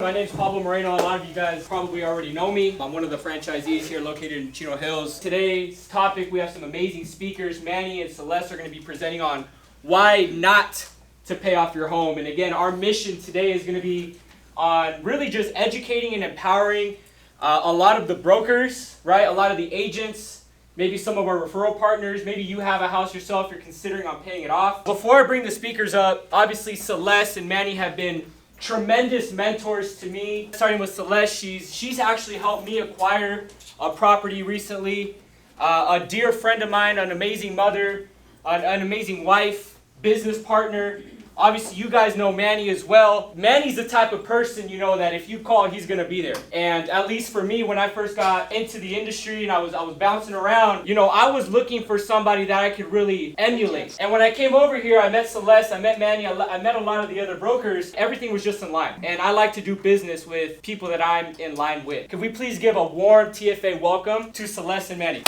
My name is Pablo Moreno. A lot of you guys probably already know me. I'm one of the franchisees here located in Chino Hills. Today's topic, we have some amazing speakers. Manny and Celeste are going to be presenting on why not to pay off your home. And again, our mission today is going to be on really just educating and empowering a lot of the brokers, right? A lot of the agents, maybe some of our referral partners. Maybe you have a house yourself, you're considering on paying it off. Before I bring the speakers up, obviously Celeste and Manny have been tremendous mentors to me. Starting with Celeste, she's actually helped me acquire a property recently. A dear friend of mine, an amazing mother, an amazing wife, business partner. Obviously, you guys know Manny as well. Manny's the type of person, you know, that if you call, he's going to be there. And at least for me, when I first got into the industry and I was bouncing around, you know, I was looking for somebody that I could really emulate. And when I came over here, I met Celeste, I met Manny, I met a lot of the other brokers. Everything was just in line. And I like to do business with people that I'm in line with. Can we please give a warm TFA welcome to Celeste and Manny?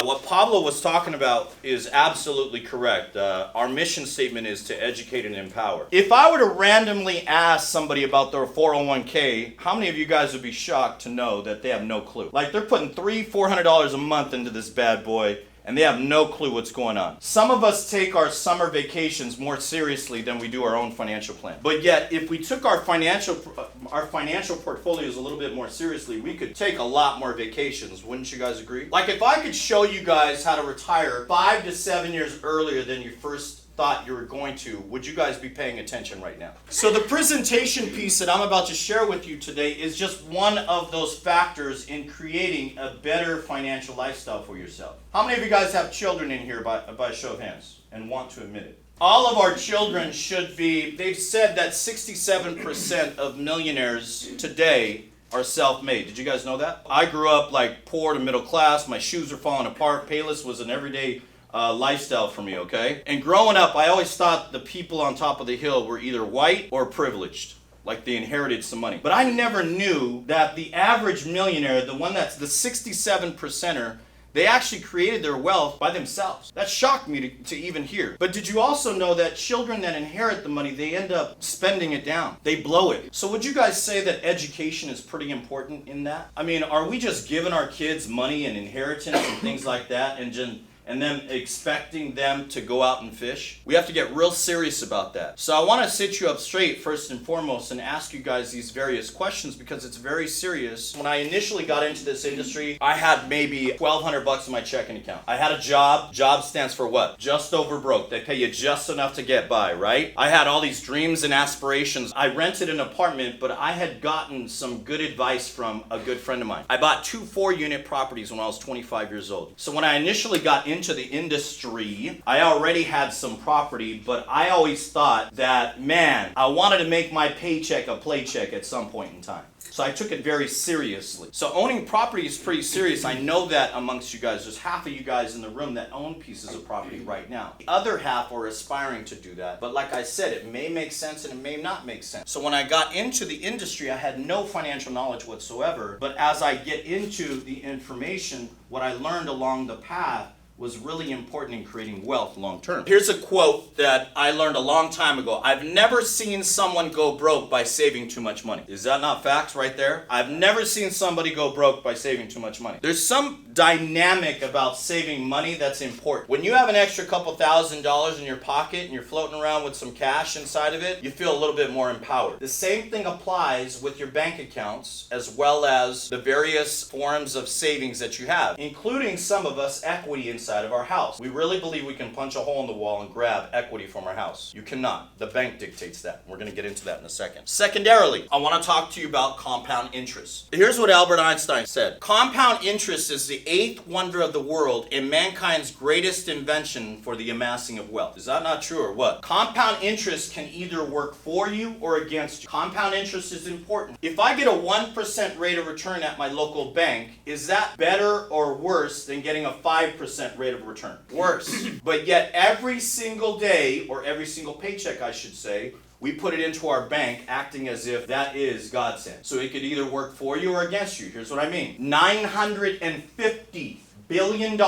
What Pablo was talking about is absolutely correct. Our mission statement is to educate and empower. If I were to randomly ask somebody about their 401k, how many of you guys would be shocked to know that they have no clue? Like they're putting $300-400 a month into this bad boy, and they have no clue what's going on. Some of us take our summer vacations more seriously than we do our own financial plan. But yet, if we took our financial portfolios a little bit more seriously, we could take a lot more vacations. Wouldn't you guys agree? Like if I could show you guys how to retire 5 to 7 years earlier than you first thought you were going to, would you guys be paying attention right now? So the presentation piece that I'm about to share with you today is just one of those factors in creating a better financial lifestyle for yourself. How many of you guys have children in here by a show of hands and want to admit it? All of our children should be, they've said that 67% of millionaires today are self-made. Did you guys know that? I grew up like poor to middle class. My shoes were falling apart. Payless was an everyday lifestyle for me, okay? And growing up, I always thought the people on top of the hill were either white or privileged, like they inherited some money. But I never knew that the average millionaire, the one that's the 67%er, they actually created their wealth by themselves. That shocked me to even hear. But did you also know that children that inherit the money, they end up spending it down. They blow it. So would you guys say that education is pretty important in that? I mean, are we just giving our kids money and inheritance and things like that and then expecting them to go out and fish? We have to get real serious about that. So I want to sit you up straight first and foremost and ask you guys these various questions because it's very serious. When I initially got into this industry, I had maybe $1,200 in my checking account. I had a job. Job stands for what? Just over broke. They pay you just enough to get by, right? I had all these dreams and aspirations. I rented an apartment, but I had gotten some good advice from a good friend of mine. I bought 2 4-unit properties when I was 25 years old. So when I initially got into the industry, I already had some property, but I always thought that, man, I wanted to make my paycheck a playcheck at some point in time. So I took it very seriously. So owning property is pretty serious. I know that amongst you guys, there's half of you guys in the room that own pieces of property right now. The other half are aspiring to do that. But like I said, it may make sense and it may not make sense. So when I got into the industry, I had no financial knowledge whatsoever. But as I get into the information, what I learned along the path was really important in creating wealth long term. Here's a quote that I learned a long time ago. I've never seen someone go broke by saving too much money. Is that not facts right there? I've never seen somebody go broke by saving too much money. There's some dynamic about saving money that's important. When you have an extra couple $1,000s in your pocket and you're floating around with some cash inside of it, you feel a little bit more empowered. The same thing applies with your bank accounts as well as the various forms of savings that you have, including some of us equity inside of our house. We really believe we can punch a hole in the wall and grab equity from our house. You cannot. The bank dictates that. We're going to get into that in a second. Secondarily, I want to talk to you about compound interest. Here's what Albert Einstein said. Compound interest is the 8th wonder of the world and mankind's greatest invention for the amassing of wealth. Is that not true or what? Compound interest can either work for you or against you. Compound interest is important. If I get a 1% rate of return at my local bank, is that better or worse than getting a 5% rate of return? Worse. But yet every single day, or every single paycheck I should say, we put it into our bank acting as if that is God sent. So it could either work for you or against you. Here's what I mean. $950 billion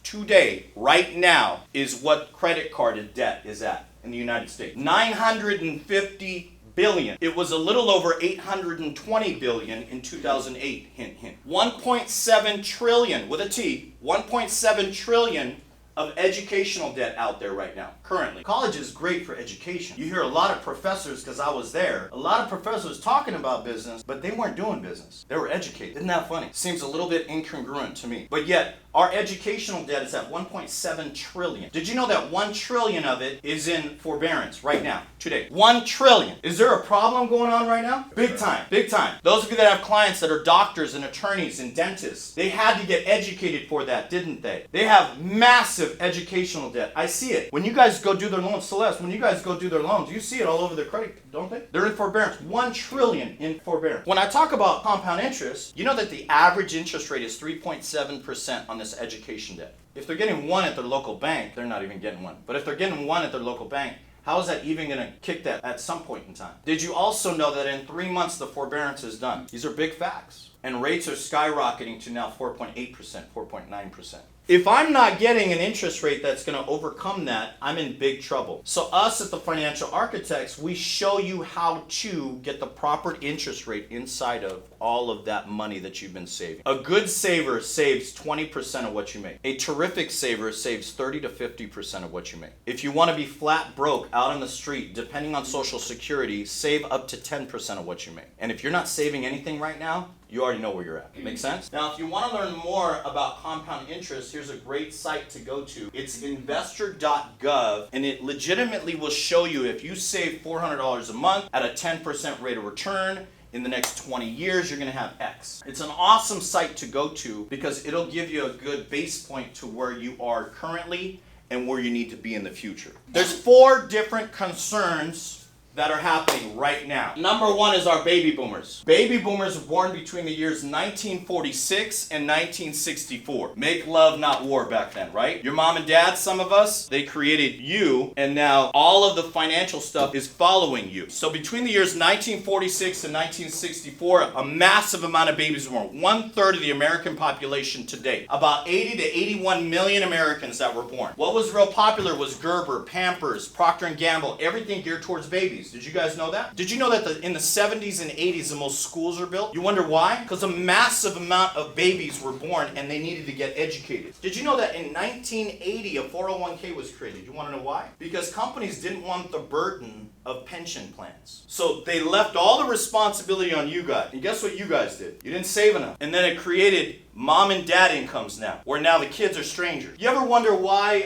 today, right now, is what credit card debt is at in the United States. $950 billion. It was a little over 820 billion in 2008. Hint, hint. 1.7 trillion with a T. 1.7 trillion of educational debt out there right now, currently. College is great for education. You hear a lot of professors, because I was there, a lot of professors talking about business, but they weren't doing business. They were educated. Isn't that funny? Seems a little bit incongruent to me. But yet, our educational debt is at 1.7 trillion. Did you know that 1 trillion of it is in forbearance right now, today? 1 trillion. Is there a problem going on right now? Big time, big time. Those of you that have clients that are doctors and attorneys and dentists, they had to get educated for that, didn't they? They have massive educational debt. I see it. When you guys go do their loans, Celeste, when you guys go do their loans, you see it all over their credit, don't they? They're in forbearance. 1 trillion in forbearance. When I talk about compound interest, you know that the average interest rate is 3.7% on this education debt. If they're getting 1 at their local bank, they're not even getting 1. But if they're getting 1 at their local bank, how is that even going to kick that at some point in time? Did you also know that in 3 months the forbearance is done? These are big facts. And rates are skyrocketing to now 4.8%, 4.9%. If I'm not getting an interest rate that's going to overcome that, I'm in big trouble. So us at the Financial Architects, we show you how to get the proper interest rate inside of all of that money that you've been saving. A good saver saves 20% of what you make. A terrific saver saves 30 to 50% of what you make. If you want to be flat broke out on the street, depending on Social Security, save up to 10% of what you make. And if you're not saving anything right now, you already know where you're at. Make sense? Now, if you want to learn more about compound interest, here's a great site to go to. It's investor.gov, and it legitimately will show you if you save $400 a month at a 10% rate of return, in the next 20 years, you're going to have X. It's an awesome site to go to because it'll give you a good base point to where you are currently and where you need to be in the future. There's 4 different concerns that are happening right now. Number 1 is our baby boomers. Baby boomers were born between the years 1946 and 1964. Make love, not war back then, right? Your mom and dad, some of us, they created you, and now all of the financial stuff is following you. So between the years 1946 and 1964, a massive amount of babies were born. 1/3 of the American population today. About 80 to 81 million Americans that were born. What was real popular was Gerber, Pampers, Procter & Gamble, everything geared towards babies. Did you guys know that? Did you know that in the 70s and 80s the most schools are built? You wonder why? Because a massive amount of babies were born and they needed to get educated. Did you know that in 1980 a 401k was created? You want to know why? Because companies didn't want the burden of pension plans. So they left all the responsibility on you guys. And guess what you guys did? You didn't save enough. And then it created mom and dad incomes now, where now the kids are strangers. You ever wonder why,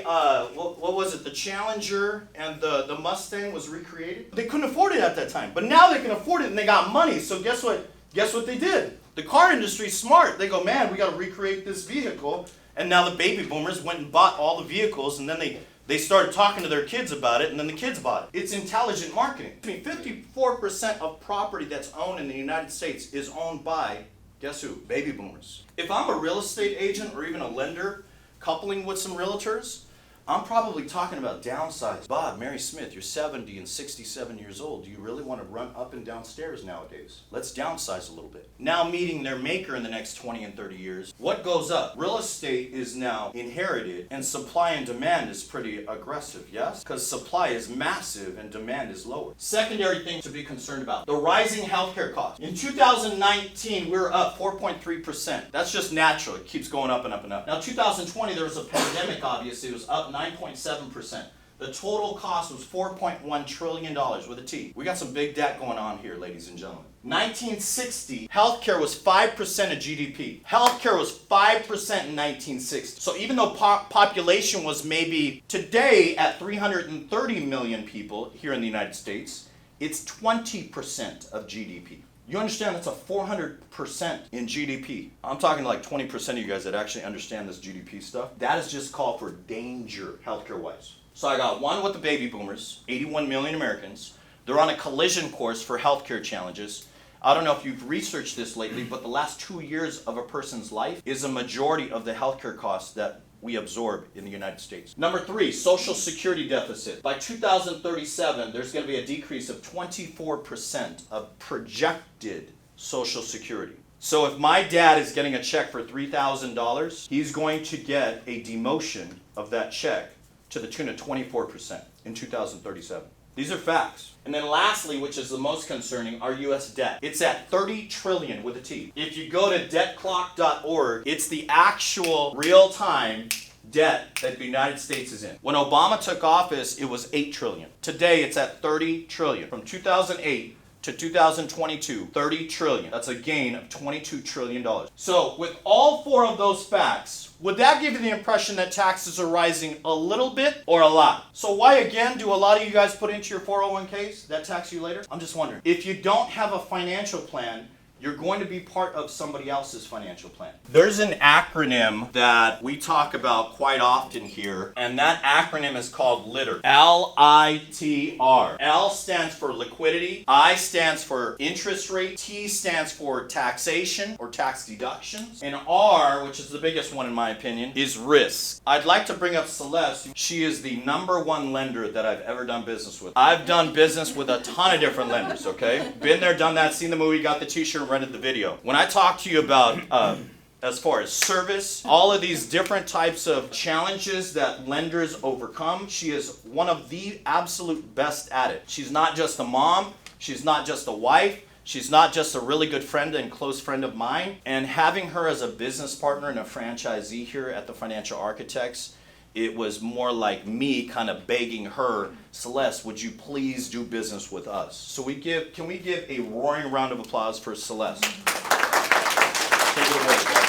what was it, the Challenger and the Mustang was recreated? They couldn't afford it at that time, but now they can afford it and they got money. So guess what? Guess what they did? The car industry's smart. They go, man, we got to recreate this vehicle. And now the baby boomers went and bought all the vehicles, and then they started talking to their kids about it, and then the kids bought it. It's intelligent marketing. I mean, 54% of property that's owned in the United States is owned by, guess who? Baby boomers. If I'm a real estate agent or even a lender coupling with some realtors, I'm probably talking about downsize. Bob, Mary Smith, you're 70 and 67 years old. Do you really want to run up and down stairs nowadays? Let's downsize a little bit. Now meeting their maker in the next 20 and 30 years, what goes up? Real estate is now inherited and supply and demand is pretty aggressive, yes? Because supply is massive and demand is lower. Secondary thing to be concerned about, the rising healthcare costs. In 2019, we were up 4.3%. That's just natural. It keeps going up and up and up. Now 2020, there was a pandemic, obviously. It was up 9.7%. The total cost was $4.1 trillion with a T. We got some big debt going on here, ladies and gentlemen. 1960, healthcare was 5% of GDP. Healthcare was 5% in 1960. So even though population was maybe today at 330 million people here in the United States, it's 20% of GDP. You understand that's a 400% in GDP. I'm talking like 20% of you guys that actually understand this GDP stuff. That is just called for danger healthcare-wise. So I got one with the baby boomers, 81 million Americans. They're on a collision course for healthcare challenges. I don't know if you've researched this lately, but the last 2 years of a person's life is a majority of the healthcare costs that we absorb in the United States. Number 3, Social Security deficit. By 2037, there's going to be a decrease of 24% of projected Social Security. So if my dad is getting a check for $3,000, he's going to get a demotion of that check to the tune of 24% in 2037. These are facts. And then lastly, which is the most concerning, our U.S. debt. It's at 30 trillion with a T. If you go to debtclock.org, it's the actual real-time debt that the United States is in. When Obama took office, it was 8 trillion. Today, it's at 30 trillion. From 2008 to 2022, 30 trillion. That's a gain of $22 trillion. So with all four of those facts, would that give you the impression that taxes are rising a little bit or a lot? So why again do a lot of you guys put into your 401ks that tax you later? I'm just wondering. If you don't have a financial plan, you're going to be part of somebody else's financial plan. There's an acronym that we talk about quite often here, and that acronym is called LITR. L-I-T-R. L stands for liquidity, I stands for interest rate, T stands for taxation or tax deductions, and R, which is the biggest one in my opinion, is risk. I'd like to bring up Celeste. She is the #1 lender that I've ever done business with. I've done business with a ton of different lenders, okay? Been there, done that, seen the movie, got the t-shirt, rented the video. When I talk to you about as far as service, all of these different types of challenges that lenders overcome, she is one of the absolute best at it. She's not just a mom, she's not just a wife, she's not just a really good friend and close friend of mine. And having her as a business partner and a franchisee here at the Financial Architects, it was more like me kind of begging her, Celeste, would you please do business with us? So can we give a roaring round of applause for Celeste? Take it away, guys.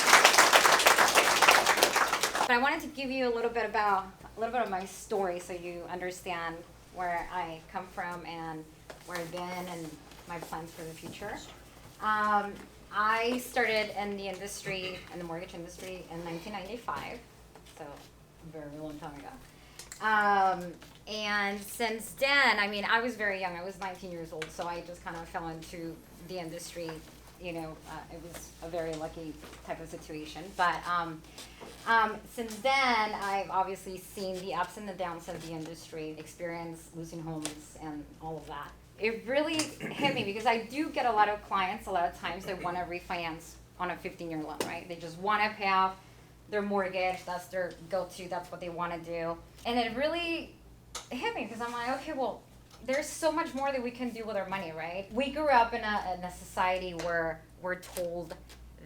But I wanted to give you a little bit of my story so you understand where I come from and where I've been and my plans for the future. I started in the industry, in the mortgage industry in 1995, so a very long time ago. And since then, I mean, I was very young. I was 19 years old, so I just kind of fell into the industry. You know, it was a very lucky type of situation. But since then, I've obviously seen the ups and the downs of the industry, experienced losing homes and all of that. It really hit me because I do get a lot of clients, a lot of times they want to refinance on a 15-year loan, right? They just want to pay off their mortgage, that's their go-to, that's what they want to do. And it really hit me because I'm like, okay, well, there's so much more that we can do with our money, right? We grew up in a society where we're told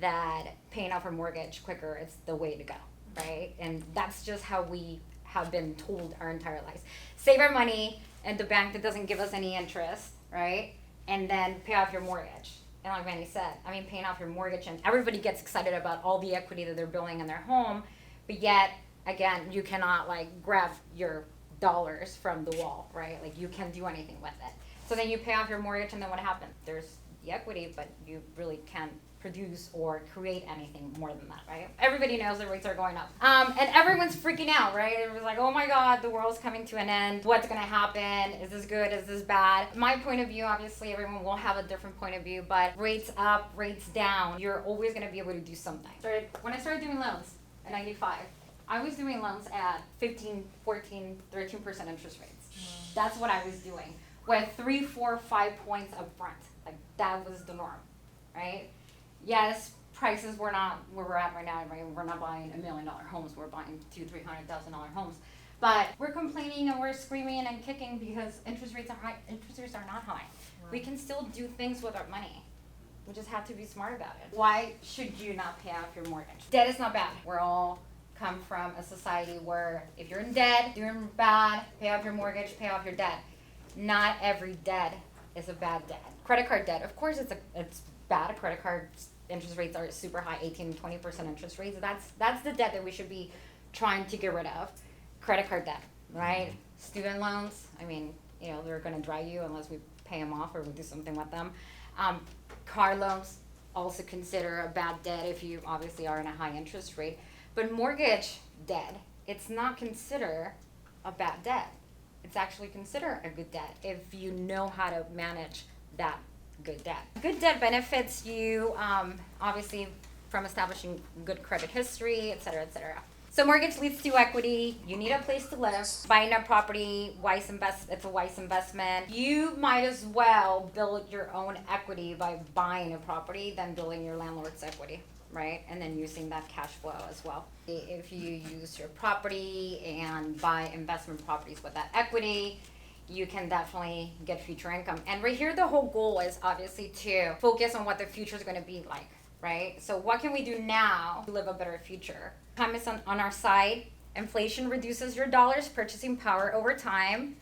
that paying off our mortgage quicker is the way to go, right? And that's just how we have been told our entire lives. Save our money at the bank that doesn't give us any interest, right? And then pay off your mortgage. And like Manny said, I mean, paying off your mortgage, and everybody gets excited about all the equity that they're building in their home, but yet, again, you cannot like grab your dollars from the wall, right? Like you can't do anything with it. So then you pay off your mortgage, and then what happens? There's the equity, but you really can't produce or create anything more than that, right? Everybody knows the rates are going up. And everyone's freaking out, right? It was like, oh my God, the world's coming to an end. What's gonna happen? Is this good? Is this bad? My point of view, obviously everyone will have a different point of view, but rates up, rates down, you're always gonna be able to do something. When I started doing loans in 95, I was doing loans at 15, 14, 13% interest rates. That's what I was doing. With 3, 4, 5 points up front. Like that was the norm, right? Yes, prices were not where we're at right now. Right? We're not buying $1 million homes. We're buying $200,000-$300,000 homes. But we're complaining and we're screaming and kicking because interest rates are high. Interest rates are not high. Right. We can still do things with our money. We just have to be smart about it. Why should you not pay off your mortgage? Debt is not bad. We're all come from a society where if you're in debt, doing bad, pay off your mortgage, pay off your debt. Not every debt is a bad debt. Credit card debt, of course, it's bad. Credit card interest rates are super high, 18 to 20% interest rates. That's the debt that we should be trying to get rid of. Credit card debt, right? Student loans, I mean, you know, they're going to dry you unless we pay them off or we do something with them. Car loans, also consider a bad debt if you obviously are in a high interest rate. But mortgage debt, it's not considered a bad debt. It's actually considered a good debt if you know how to manage that good debt. Good debt benefits you, obviously, from establishing good credit history, et cetera, et cetera. So mortgage leads to equity. You need a place to live. Buying a property, it's a wise investment. You might as well build your own equity by buying a property than building your landlord's equity, right? And then using that cash flow as well. If you use your property and buy investment properties with that equity, you can definitely get future income. And right here, the whole goal is obviously to focus on what the future is going to be like, right? So what can we do now to live a better future? Time is on our side. Inflation reduces your dollar's purchasing power over time.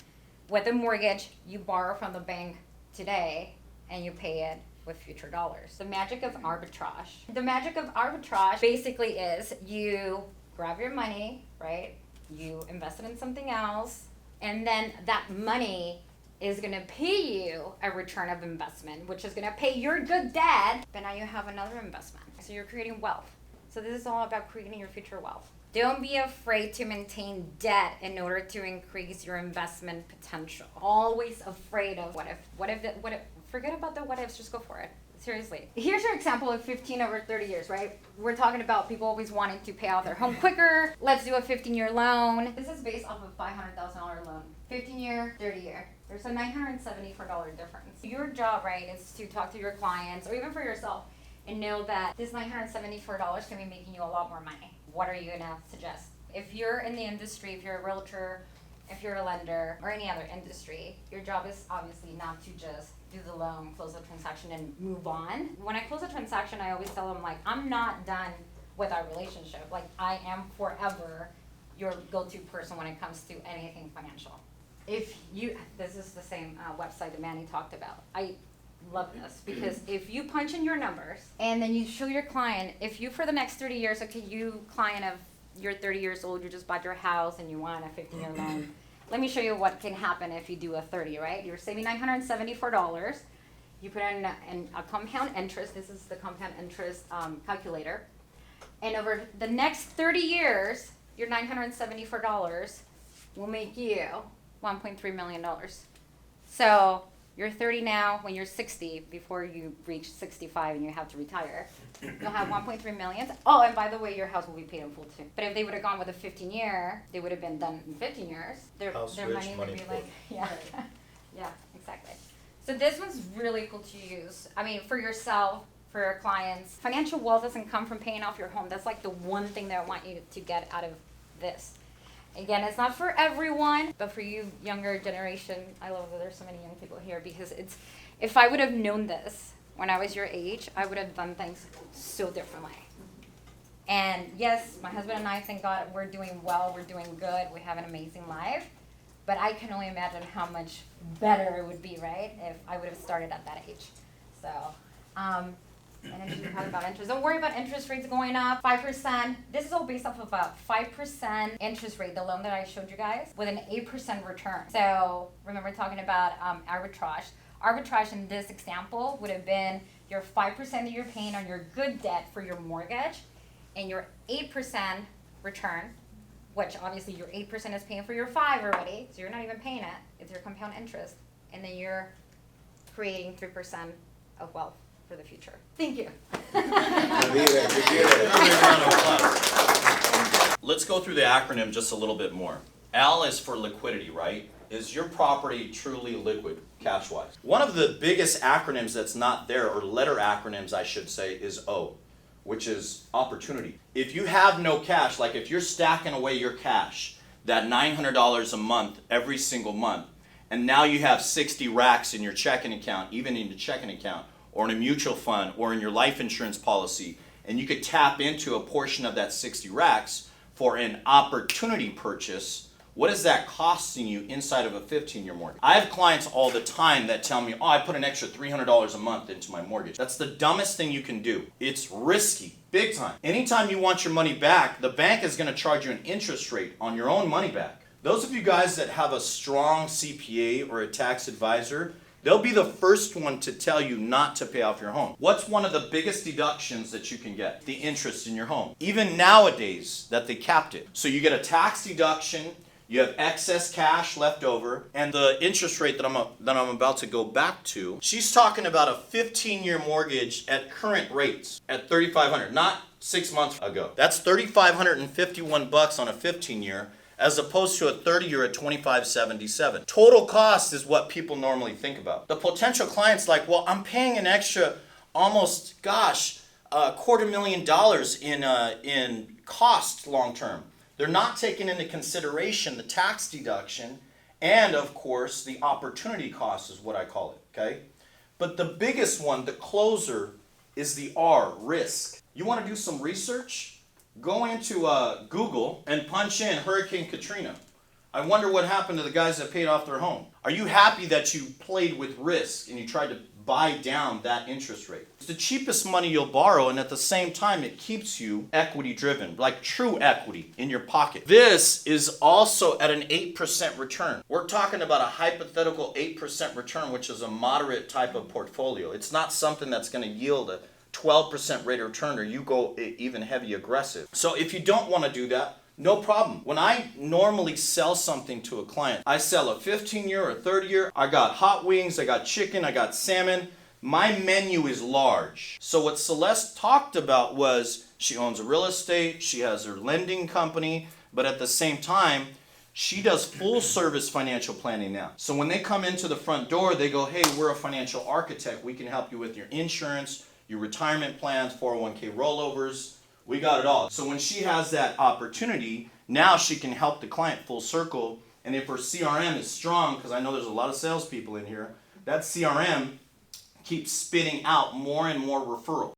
With a mortgage, you borrow from the bank today and you pay it with future dollars. The magic of arbitrage. The magic of arbitrage basically is you grab your money, right? You invest it in something else, and then that money is gonna pay you a return of investment, which is gonna pay your good dad, but now you have another investment. So you're creating wealth. So this is all about creating your future wealth. Don't be afraid to maintain debt in order to increase your investment potential. Always afraid of what if, forget about the what ifs, just go for it. Seriously. Here's your example of 15 over 30 years, right? We're talking about people always wanting to pay off their home quicker. Let's do a 15-year loan. This is based off of a $500,000 loan. 15-year, 30-year. There's a $974 difference. Your job, right, is to talk to your clients or even for yourself and know that this $974 can be making you a lot more money. What are you gonna suggest? If you're in the industry, if you're a realtor, if you're a lender, or any other industry, your job is obviously not to just do the loan, close the transaction, and move on. When I close a transaction, I always tell them, like, I'm not done with our relationship. Like, I am forever your go-to person when it comes to anything financial. This is the same website that Manny talked about. I love this because if you punch in your numbers and then you show your client, if you for the next 30 years, okay, you client of you're 30 years old, you just bought your house and you want a 15-year loan. Let me show you what can happen if you do a 30, right? You're saving $974. You put in a compound interest. This is the compound interest calculator. And over the next 30 years, your $974 will make you $1.3 million. So you're 30 now. When you're 60, before you reach 65 and you have to retire, you'll have 1.3 million. Oh, and by the way, your house will be paid in full too. But if they would have gone with a 15-year, they would have been done in 15 years. Their money would be like, yeah, yeah, exactly. So this one's really cool to use. I mean, for yourself, for your clients. Financial wealth doesn't come from paying off your home. That's like the one thing that I want you to get out of this. Again, it's not for everyone, but for you younger generation, I love that there's so many young people here because if I would have known this when I was your age, I would have done things so differently. And yes, my husband and I, thank God, we're doing well, we're doing good, we have an amazing life, but I can only imagine how much better it would be, right, if I would have started at that age. So, and then you talk about interest. Don't worry about interest rates going up. 5%. This is all based off of a 5% interest rate, the loan that I showed you guys, with an 8% return. So remember talking about arbitrage. Arbitrage in this example would have been your 5% that you're paying on your good debt for your mortgage and your 8% return, which obviously your 8% is paying for your 5 already, so you're not even paying it. It's your compound interest. And then you're creating 3% of wealth for the future. Thank you. Let's go through the acronym just a little bit more. L is for liquidity, right? Is your property truly liquid, cash-wise? One of the biggest acronyms that's not there, or letter acronyms I should say, is O, which is opportunity. If you have no cash, like if you're stacking away your cash, that $900 a month, every single month, and now you have 60 racks in your checking account, even in the checking account, or in a mutual fund, or in your life insurance policy, and you could tap into a portion of that 60 racks for an opportunity purchase, what is that costing you inside of a 15-year mortgage? I have clients all the time that tell me, oh, I put an extra $300 a month into my mortgage. That's the dumbest thing you can do. It's risky, big time. Anytime you want your money back, the bank is gonna charge you an interest rate on your own money back. Those of you guys that have a strong CPA or a tax advisor, they'll be the first one to tell you not to pay off your home. What's one of the biggest deductions that you can get? The interest in your home. Even nowadays that they capped it. So you get a tax deduction, you have excess cash left over, and the interest rate that I'm about to go back to, she's talking about a 15-year mortgage at current rates at $3,500, not 6 months ago. That's $3,551 on a 15-year. As opposed to a 30-year at $2,577. Total cost is what people normally think about. The potential client's like, well, I'm paying an extra almost, $250,000 in cost long term. They're not taking into consideration the tax deduction And of course, the opportunity cost is what I call it, okay? But the biggest one, the closer, is the R, risk. You want to do some research? Go into Google and punch in Hurricane Katrina. I wonder what happened to the guys that paid off their home. Are you happy that you played with risk and you tried to buy down that interest rate? It's the cheapest money you'll borrow, and at the same time it keeps you equity driven, like true equity in your pocket. This is also at an 8% return. We're talking about a hypothetical 8% return, which is a moderate type of portfolio. It's not something that's going to yield a 12% rate of return, or you go even heavy aggressive. So if you don't want to do that, no problem. When I normally sell something to a client, I sell a 15-year or 30-year. I got hot wings, I got chicken, I got salmon. My menu is large. So what Celeste talked about was she owns a real estate, she has her lending company, but at the same time, she does full service financial planning now. So when they come into the front door, they go, hey, we're a financial architect. We can help you with your insurance, your retirement plans, 401k rollovers. We got it all. So when she has that opportunity, now she can help the client full circle. And if her CRM is strong, because I know there's a lot of salespeople in here, that CRM keeps spitting out more and more referrals.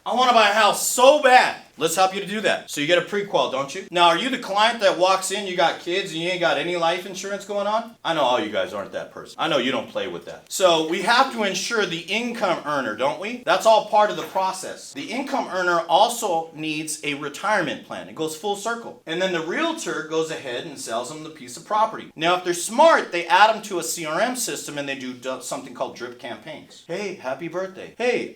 I want to buy a house so bad. Let's help you to do that. So you get a pre-qual, don't you? Now, are you the client that walks in, you got kids, and you ain't got any life insurance going on? I know all you guys aren't that person. I know you don't play with that. So we have to ensure the income earner, don't we? That's all part of the process. The income earner also needs a retirement plan. It goes full circle. And then the realtor goes ahead and sells them the piece of property. Now, if they're smart, they add them to a CRM system and they do something called drip campaigns. Hey, happy birthday. Hey,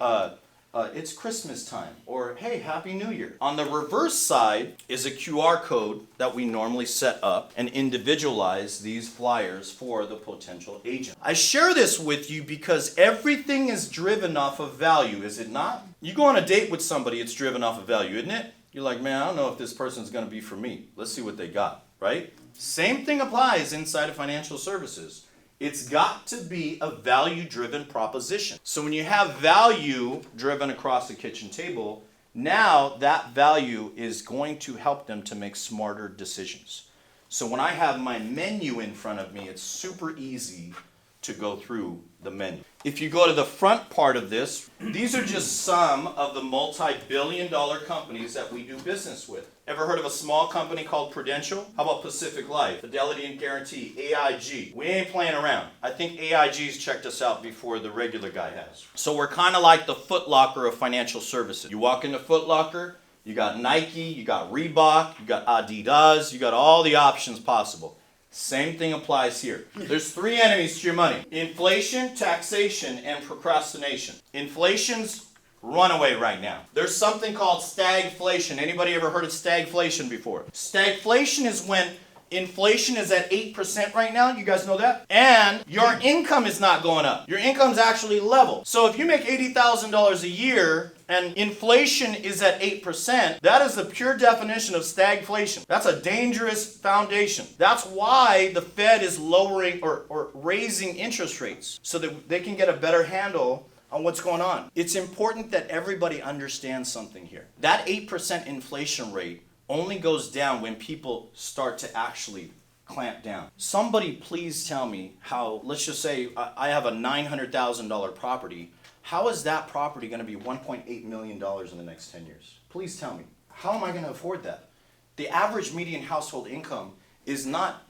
it's Christmas time, or hey, Happy New Year. On the reverse side is a QR code that we normally set up and individualize these flyers for the potential agent. I share this with you because everything is driven off of value, is it not? You go on a date with somebody, it's driven off of value, isn't it? You're like, man, I don't know if this person's gonna be for me. Let's see what they got, right? Same thing applies inside of financial services. It's got to be a value-driven proposition. So when you have value driven across the kitchen table, now that value is going to help them to make smarter decisions. So when I have my menu in front of me, it's super easy to go through the menu. If you go to the front part of this, these are just some of the multi-billion-dollar companies that we do business with. Ever heard of a small company called Prudential? How about Pacific Life, Fidelity and Guarantee, AIG? We ain't playing around. I think AIG's checked us out before the regular guy has. So we're kind of like the Foot Locker of financial services. You walk into Foot Locker, you got Nike, you got Reebok, you got Adidas, you got all the options possible. Same thing applies here. There's three enemies to your money: inflation, taxation, and procrastination. Inflation's runaway right now. There's something called stagflation. Anybody ever heard of stagflation before? Stagflation is when inflation is at 8% right now. You guys know that? And your income is not going up. Your income's actually level. So if you make $80,000 a year and inflation is at 8%, that is the pure definition of stagflation. That's a dangerous foundation. That's why the Fed is lowering or raising interest rates, so that they can get a better handle on what's going on. It's important that everybody understands something here. That 8% inflation rate only goes down when people start to actually clamp down. Somebody please tell me how, let's just say I have a $900,000 property. How is that property going to be $1.8 million in the next 10 years? Please tell me. How am I going to afford that? The average median household income is not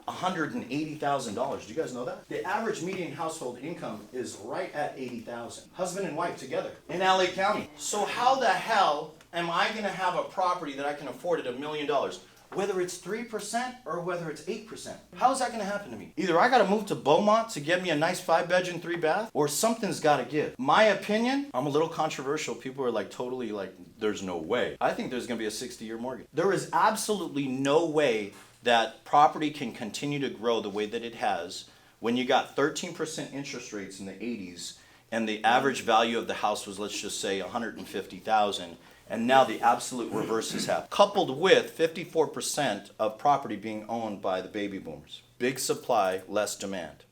$180,000. Do you guys know that? The average median household income is right at $80,000. Husband and wife together in LA County. So how the hell am I going to have a property that I can afford at $1 million? Whether it's 3% or whether it's 8%. How is that going to happen to me? Either I got to move to Beaumont to get me a nice 5-bedroom, 3-bath, or something's got to give. My opinion, I'm a little controversial. People are like totally like, there's no way. I think there's going to be a 60-year mortgage. There is absolutely no way that property can continue to grow the way that it has when you got 13% interest rates in the 80s and the average value of the house was, let's just say, 150,000, and now the absolute reverse has happened, coupled with 54% of property being owned by the baby boomers. Big supply, less demand.